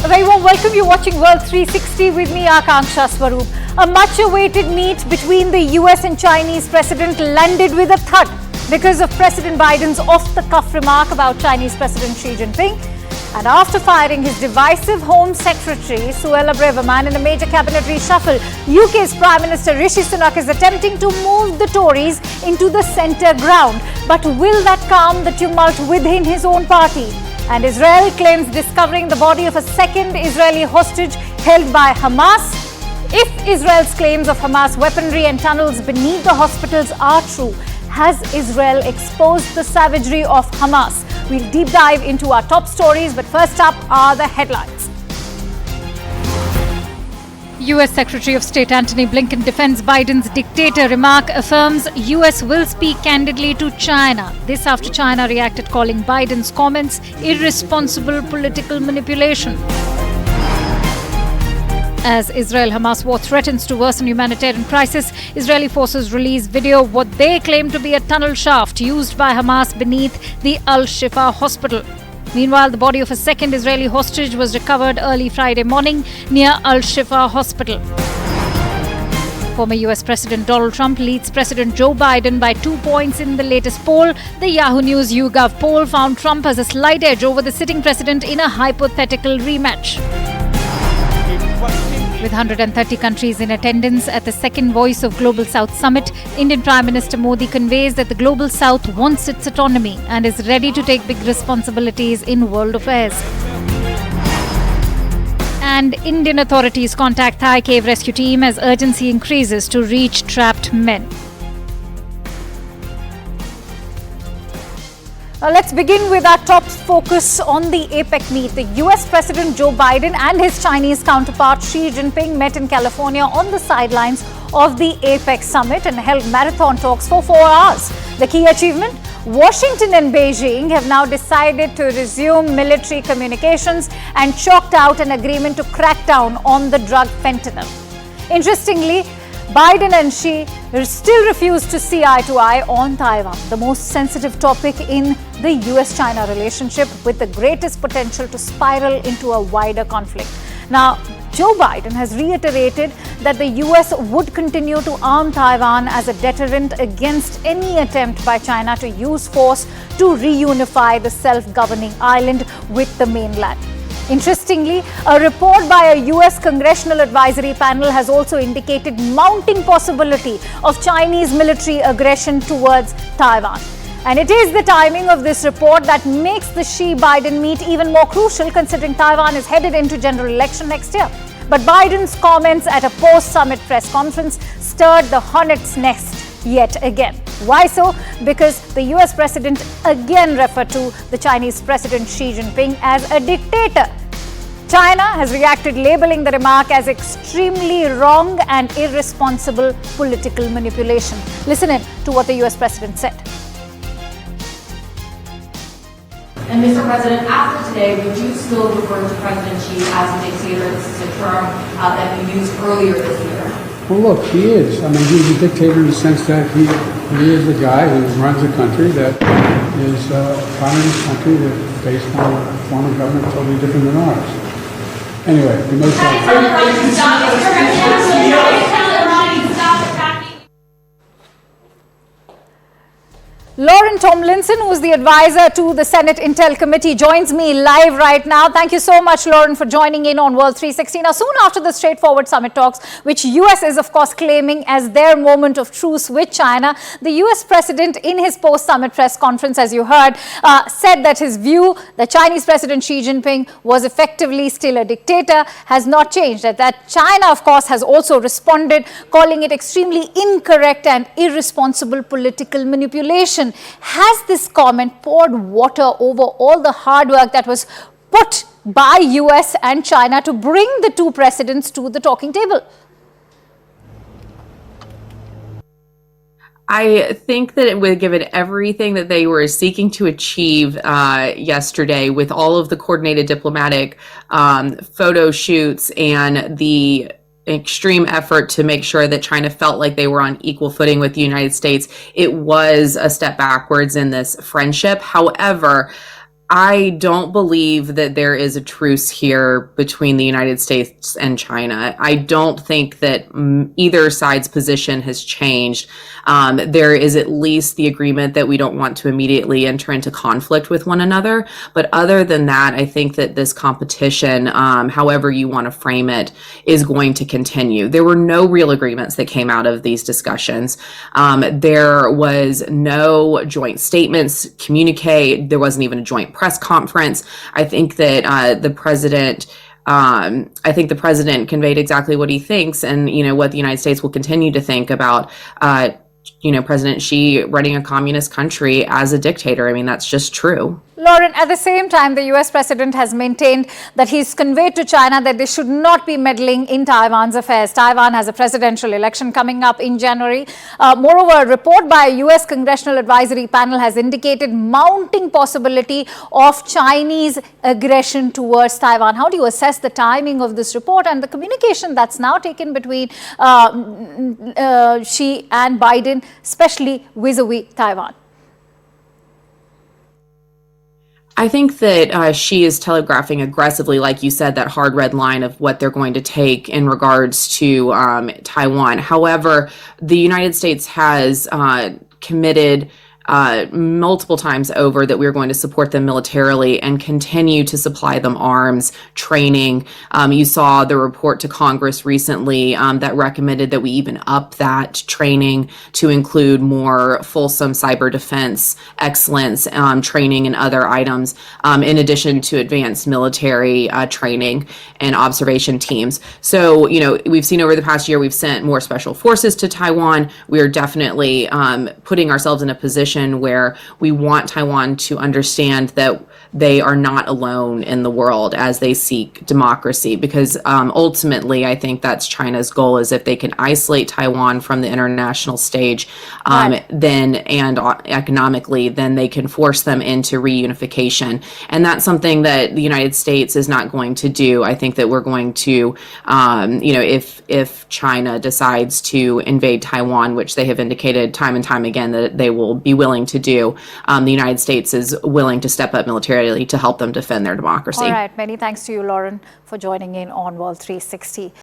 A very warm welcome. You're watching World 360 with me, Akanksha Swaroop. A much-awaited meet between the US and Chinese president landed with a thud because of President Biden's off-the-cuff remark about Chinese President Xi Jinping. And after firing his divisive Home Secretary, Suella Braverman, in a major cabinet reshuffle, UK's Prime Minister Rishi Sunak is attempting to move the Tories into the centre ground. But will that calm the tumult within his own party? And Israel claims discovering the body of a second Israeli hostage held by Hamas. If Israel's claims of Hamas weaponry and tunnels beneath the hospitals are true, has Israel exposed the savagery of Hamas? We'll deep dive into our top stories, but first up are the headlines. US Secretary of State Antony Blinken defends Biden's dictator remark, affirms US will speak candidly to China. This after China reacted, calling Biden's comments irresponsible political manipulation. As Israel-Hamas war threatens to worsen humanitarian crisis, Israeli forces release video of what they claim to be a tunnel shaft used by Hamas beneath the Al-Shifa hospital. Meanwhile, the body of a second Israeli hostage was recovered early Friday morning near Al-Shifa hospital. Former US President Donald Trump leads President Joe Biden by 2 points in the latest poll. The Yahoo News YouGov poll found Trump as a slight edge over the sitting president in a hypothetical rematch. With 130 countries in attendance at the second Voice of Global South Summit, Indian Prime Minister Modi conveys that the Global South wants its autonomy and is ready to take big responsibilities in world affairs. And Indian authorities contact Thai cave rescue team as urgency increases to reach trapped men. Let's begin with our top focus on the APEC meet. The US President Joe Biden and his Chinese counterpart Xi Jinping met in California on the sidelines of the APEC summit and held marathon talks for 4 hours. The key achievement? Washington and Beijing have now decided to resume military communications and chalked out an agreement to crack down on the drug fentanyl. Interestingly, Biden and Xi still refuse to see eye to eye on Taiwan, the most sensitive topic in the US-China relationship, with the greatest potential to spiral into a wider conflict. Now, Joe Biden has reiterated that the US would continue to arm Taiwan as a deterrent against any attempt by China to use force to reunify the self-governing island with the mainland. Interestingly, a report by a US Congressional Advisory Panel has also indicated mounting possibility of Chinese military aggression towards Taiwan. And it is the timing of this report that makes the Xi-Biden meet even more crucial, considering Taiwan is headed into general election next year. But Biden's comments at a post-summit press conference stirred the hornet's nest yet again. Why so? Because the US president again referred to the Chinese President Xi Jinping as a dictator. China has reacted, labeling the remark as extremely wrong and irresponsible political manipulation. Listen in to what the US president said. And Mr. President, after today, would you still refer to President Xi as a dictator? This is a term that you used earlier this year. Well, look, he is. I mean, he's a dictator in the sense that he is the guy who runs a country that is a communist country that's based on a form of government totally different than ours. Anyway, we may Tom Linson, who is the advisor to the Senate Intel Committee, joins me live right now. Thank you so much, Lauren, for joining in on World 360. Now, soon after the straightforward summit talks, which US is, of course, claiming as their moment of truce with China, the US president, in his post-summit press conference, as you heard, said that his view that Chinese President Xi Jinping was effectively still a dictator has not changed. That China, of course, has also responded, calling it extremely incorrect and irresponsible political manipulation. Has this comment poured water over all the hard work that was put by US and China to bring the two presidents to the talking table? I think that it would give it everything that they were seeking to achieve yesterday, with all of the coordinated diplomatic photo shoots and the extreme effort to make sure that China felt like they were on equal footing with the United States. It was a step backwards in this friendship. However, I don't believe that there is a truce here between the United States and China. I don't think that either side's position has changed. There is at least the agreement that we don't want to immediately enter into conflict with one another. But other than that, I think that this competition, however you want to frame it, is going to continue. There were no real agreements that came out of these discussions. There was no joint statements, communique. There wasn't even a joint press conference. I think that the president conveyed exactly what he thinks, and what the United States will continue to think about President Xi running a communist country as a dictator. I mean, that's just true. Lauren, at the same time, the US president has maintained that he's conveyed to China that they should not be meddling in Taiwan's affairs. Taiwan has a presidential election coming up in January. Moreover, a report by a US Congressional Advisory Panel has indicated mounting possibility of Chinese aggression towards Taiwan. How do you assess the timing of this report and the communication that's now taken between Xi and Biden, especially vis-a-vis Taiwan? I think that Xi is telegraphing aggressively, like you said, that hard red line of what they're going to take in regards to Taiwan. However, the United States has committed multiple times over that we're going to support them militarily and continue to supply them arms, training. You saw the report to Congress recently that recommended that we even up that training to include more fulsome cyber defense excellence training and other items, in addition to advanced military training and observation teams. So, we've seen over the past year, we've sent more special forces to Taiwan. We are definitely putting ourselves in a position where we want Taiwan to understand that they are not alone in the world as they seek democracy, because ultimately I think that's China's goal, is if they can isolate Taiwan from the international stage, then and economically, then they can force them into reunification. And that's something that the United States is not going to do. I think that we're going to, if China decides to invade Taiwan, which they have indicated time and time again that they will be willing to do, the United States is willing to step up militarily to help them defend their democracy. All right. Many thanks to you, Lauren, for joining in on World 360.